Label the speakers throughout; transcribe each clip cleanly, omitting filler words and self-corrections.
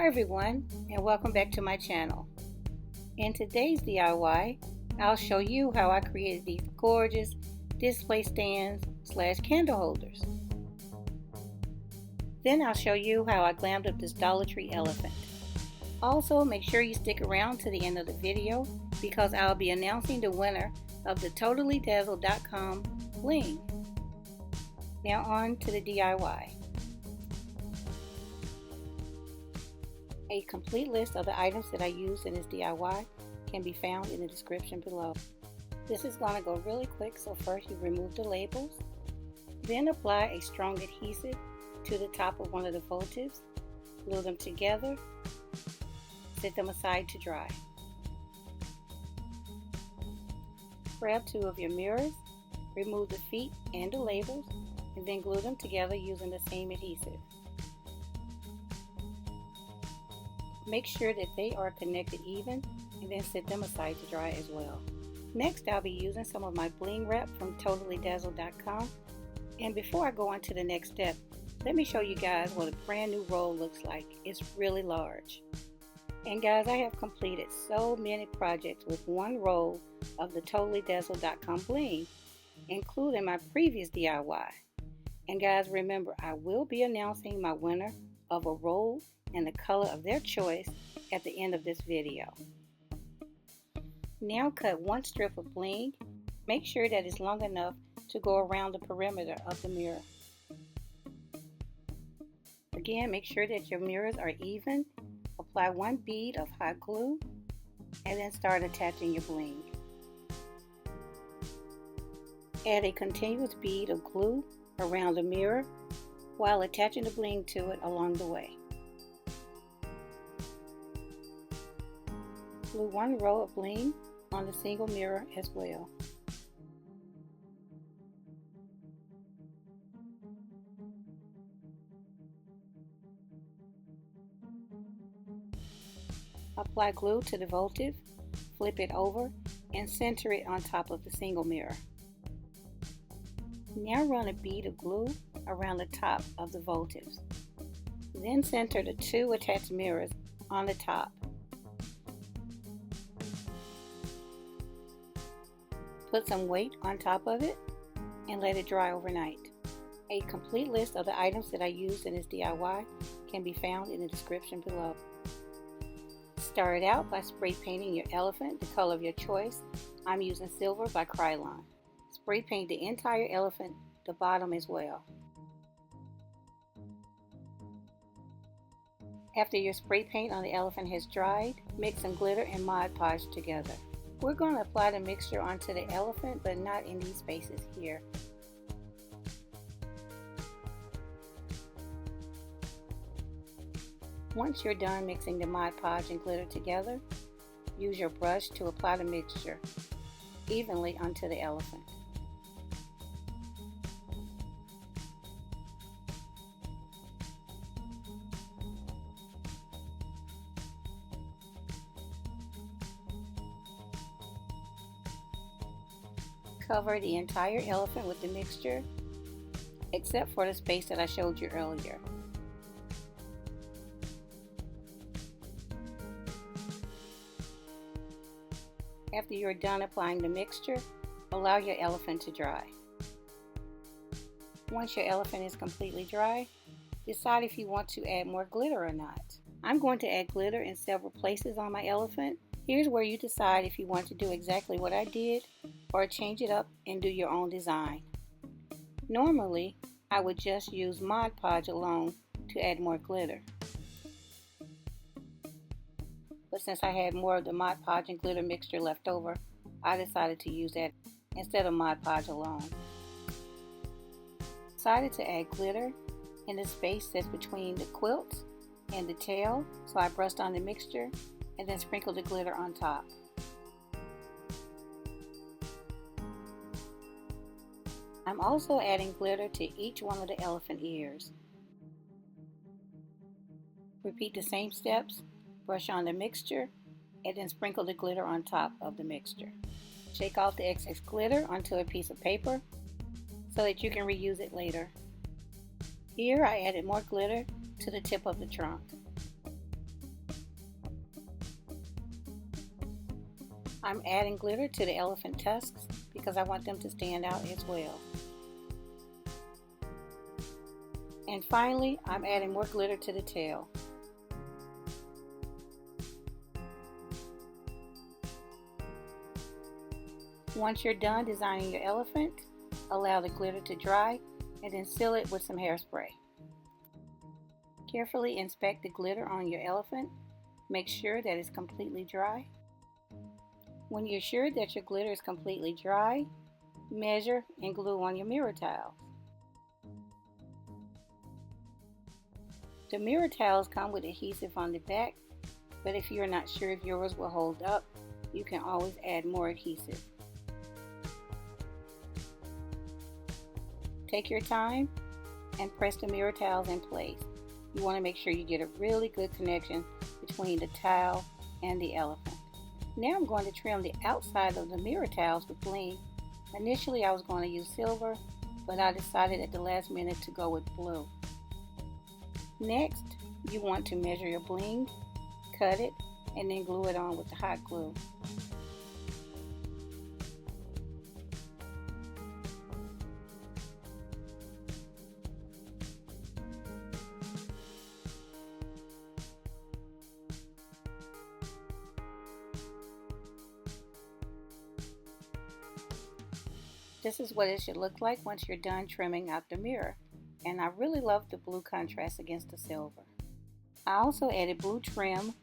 Speaker 1: Hi everyone, and welcome back to my channel. In today's DIY, I'll show you how I created these gorgeous display stands / candle holders. Then I'll show you how I glammed up this Dollar Tree elephant. Also, make sure you stick around to the end of the video because I'll be announcing the winner of the TotallyDazzled.com bling. Now on to the DIY. A complete list of the items that I used in this DIY can be found in the description below. This is going to go really quick, so first you remove the labels, then apply a strong adhesive to the top of one of the votives, glue them together, set them aside to dry. Grab two of your mirrors, remove the feet and the labels, and then glue them together using the same adhesive. Make sure that they are connected even and then set them aside to dry as well. Next, I'll be using some of my bling wrap from TotallyDazzled.com. And before I go on to the next step, let me show you guys what a brand new roll looks like. It's really large. And guys, I have completed so many projects with one roll of the TotallyDazzled.com bling, including my previous DIY. And guys, remember, I will be announcing my winner of a roll and the color of their choice at the end of this video. Now cut one strip of bling. Make sure that it's long enough to go around the perimeter of the mirror. Again, make sure that your mirrors are even. Apply one bead of hot glue and then start attaching your bling. Add a continuous bead of glue around the mirror while attaching the bling to it along the way. Glue one row of bling on the single mirror as well. Apply glue to the votive, flip it over, and center it on top of the single mirror. Now run a bead of glue around the top of the votives. Then center the two attached mirrors on the top. Put some weight on top of it and let it dry overnight. A complete list of the items that I used in this DIY can be found in the description below. Start out by spray painting your elephant the color of your choice. I'm using silver by Krylon. Spray paint the entire elephant, the bottom as well. After your spray paint on the elephant has dried, mix some glitter and Mod Podge together. We're going to apply the mixture onto the elephant, but not in these spaces here. Once you're done mixing the Mod Podge and glitter together, use your brush to apply the mixture evenly onto the elephant. Cover the entire elephant with the mixture, except for the space that I showed you earlier. After you're done applying the mixture, allow your elephant to dry. Once your elephant is completely dry, decide if you want to add more glitter or not. I'm going to add glitter in several places on my elephant. Here's where you decide if you want to do exactly what I did or change it up and do your own design. Normally, I would just use Mod Podge alone to add more glitter. But since I had more of the Mod Podge and glitter mixture left over, I decided to use that instead of Mod Podge alone. Decided to add glitter in the space that's between the quilt and the tail, so I brushed on the mixture and then sprinkled the glitter on top. I'm also adding glitter to each one of the elephant ears. Repeat the same steps, brush on the mixture, and then sprinkle the glitter on top of the mixture. Shake off the excess glitter onto a piece of paper so that you can reuse it later. Here I added more glitter to the tip of the trunk. I'm adding glitter to the elephant tusks because I want them to stand out as well. And finally, I'm adding more glitter to the tail. Once you're done designing your elephant, allow the glitter to dry and then seal it with some hairspray. Carefully inspect the glitter on your elephant. Make sure that it's completely dry. When you're sure that your glitter is completely dry, measure and glue on your mirror tiles. The mirror tiles come with adhesive on the back, but if you're not sure if yours will hold up, you can always add more adhesive. Take your time and press the mirror tiles in place. You want to make sure you get a really good connection between the tile and the elephant. Now I'm going to trim the outside of the mirror tiles with bling. Initially I was going to use silver, but I decided at the last minute to go with blue. Next, you want to measure your bling, cut it, and then glue it on with the hot glue. This is what it should look like once you're done trimming out the mirror, and I really love the blue contrast against the silver. I also added blue trim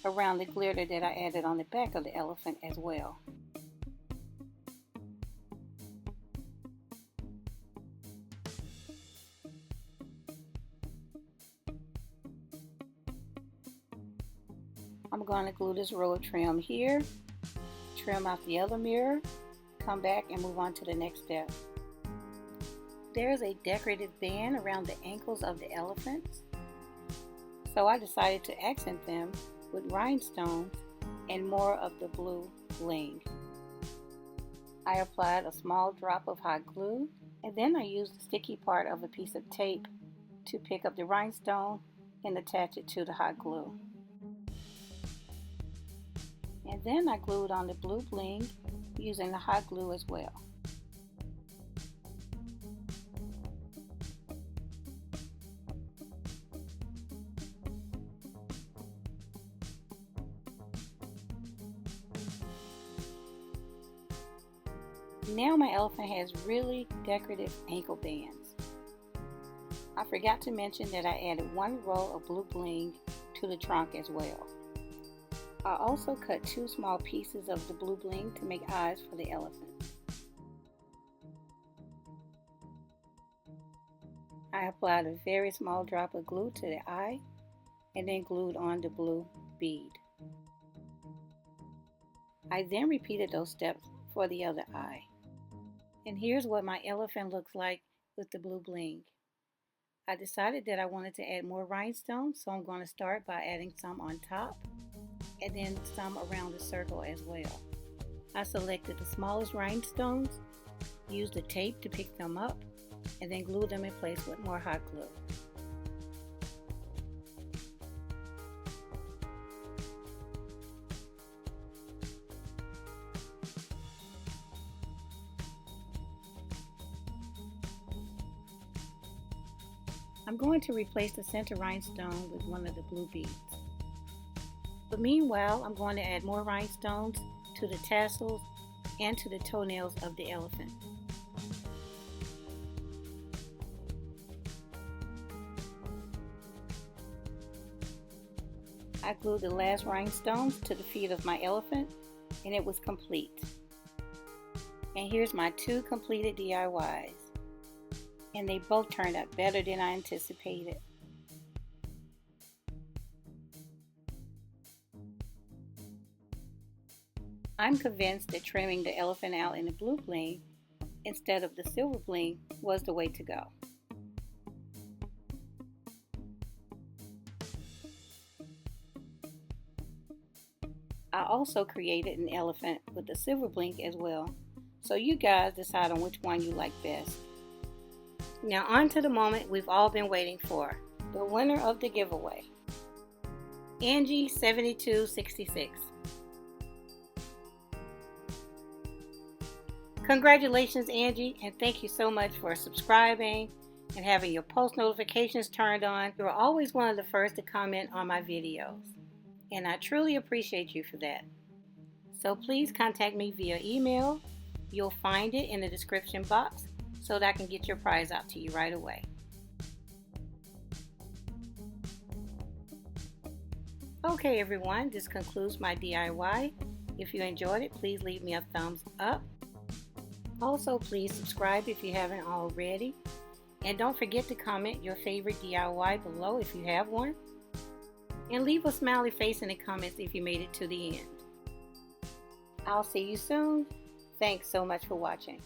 Speaker 1: around the glitter that I added on the back of the elephant as well. I'm going to glue this row of trim here, trim out the other mirror, come back and move on to the next step. There's a decorative band around the ankles of the elephants, so I decided to accent them with rhinestones and more of the blue bling. I applied a small drop of hot glue, and then I used the sticky part of a piece of tape to pick up the rhinestone and attach it to the hot glue. And then I glued on the blue bling using the hot glue as well. Now my elephant has really decorative ankle bands. I forgot to mention that I added one row of blue bling to the trunk as well. I also cut 2 small pieces of the blue bling to make eyes for the elephant. I applied a very small drop of glue to the eye and then glued on the blue bead. I then repeated those steps for the other eye. And here's what my elephant looks like with the blue bling. I decided that I wanted to add more rhinestones, so I'm going to start by adding some on top and then some around the circle as well. I selected the smallest rhinestones, used the tape to pick them up, and then glued them in place with more hot glue. I'm going to replace the center rhinestone with one of the blue beads. But meanwhile, I'm going to add more rhinestones to the tassels and to the toenails of the elephant. I glued the last rhinestones to the feet of my elephant, and it was complete. And here's my 2 completed DIYs. And they both turned out better than I anticipated. I'm convinced that trimming the elephant out in the blue bling instead of the silver bling was the way to go. I also created an elephant with the silver bling as well, so you guys decide on which one you like best. Now on to the moment we've all been waiting for, the winner of the giveaway, Angie7266. Congratulations, Angie, and thank you so much for subscribing and having your post notifications turned on. You're always one of the first to comment on my videos, and I truly appreciate you for that. So please contact me via email. You'll find it in the description box so that I can get your prize out to you right away. Okay everyone, this concludes my DIY. If you enjoyed it, please leave me a thumbs up. Also, please subscribe if you haven't already. And don't forget to comment your favorite DIY below if you have one. And leave a smiley face in the comments if you made it to the end. I'll see you soon. Thanks so much for watching.